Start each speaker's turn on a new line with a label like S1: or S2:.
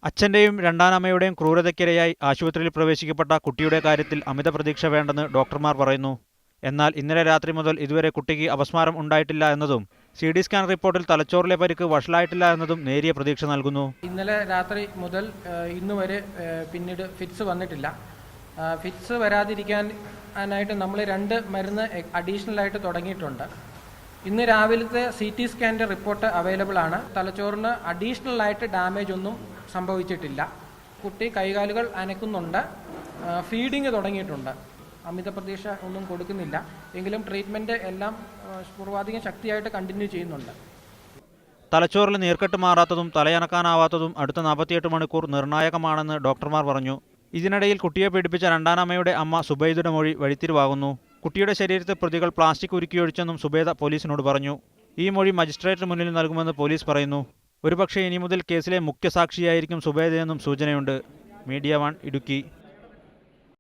S1: അച്ഛന്റെയും രണ്ടാനമ്മയുടെയും ക്രൂരതയ്ക്കിരയായി ആശുപത്രിയിൽ പ്രവേശിക്കപ്പെട്ട കുട്ടിയുടെ കാര്യത്തിൽ അമിത പ്രതീക്ഷ വേണ്ടെന്ന് ഡോക്ടർമാർ പറയുന്നു. എന്നാൽ ഇന്നലെ രാത്രി മുതൽ ഇതുവരെ കുട്ടിക്ക് അപസ്മാരം ഉണ്ടായിട്ടില്ല എന്നതും CT സ്കാൻ റിപ്പോർട്ടിൽ തലച്ചോറിലെ പരിക്ക് വഷളായിട്ടില്ല എന്നതും നേരിയ പ്രതീക്ഷ നൽകുന്നു.
S2: ഇന്നലെ രാത്രി മുതൽ ഇന്ന് വരെ പിന്നീട് ഫിറ്റ്സ് വന്നിട്ടില്ല. ഫിറ്റ്സ് വരാതിരിക്കാനായിട്ട് നമ്മൾ 2 മരുന്ന് അഡീഷണൽ ആയിട്ട് തുടങ്ങിയിട്ടുണ്ട്. ഇന്ന് രാവിലത്തെ CT സ്കാനിൻ്റെ റിപ്പോർട്ട് അവൈലബിൾ ആണ്. തലച്ചോറിന് അഡീഷണൽ ആയിട്ട് ഡാമേജ് ഒന്നും സംഭവിച്ചിട്ടില്ല. കുട്ടി കൈകാലുകൾ അനക്കുന്നുണ്ട്, ഫീഡിങ് തുടങ്ങിയിട്ടുണ്ട്. അമിത പ്രതീക്ഷ ഒന്നും കൊടുക്കുന്നില്ല, എങ്കിലും ട്രീറ്റ്മെൻറ്റ് എല്ലാം പൂർവാധികം ശക്തിയായിട്ട് കണ്ടിന്യൂ ചെയ്യുന്നുണ്ട്.
S1: തലച്ചോറിൽ നീർക്കെട്ട് മാറാത്തതും തലയനക്കാനാവാത്തതും അടുത്ത 48 മണിക്കൂർ നിർണായകമാണെന്ന് ഡോക്ടർമാർ പറഞ്ഞു. ഇതിനിടയിൽ കുട്ടിയെ പീഡിപ്പിച്ച രണ്ടാനമ്മയുടെ അമ്മ സുബൈദയുടെ മൊഴി വഴിത്തിരിവാകുന്നു. കുട്ടിയുടെ ശരീരത്തിൽ പ്രതികൾ പ്ലാസ്റ്റിക് ഉരുക്കിയൊഴിച്ചെന്നും സുബൈദ പോലീസിനോട് പറഞ്ഞു. ഈ മൊഴി മജിസ്ട്രേറ്റിന് മുന്നിൽ നൽകുമെന്ന് പോലീസ് പറയുന്നു. ഒരുപക്ഷേ ഇനി മുതൽ കേസിലെ മുഖ്യസാക്ഷിയായിരിക്കും സുബൈദയെന്നും സൂചനയുണ്ട്. മീഡിയ 1 ഇടുക്കി.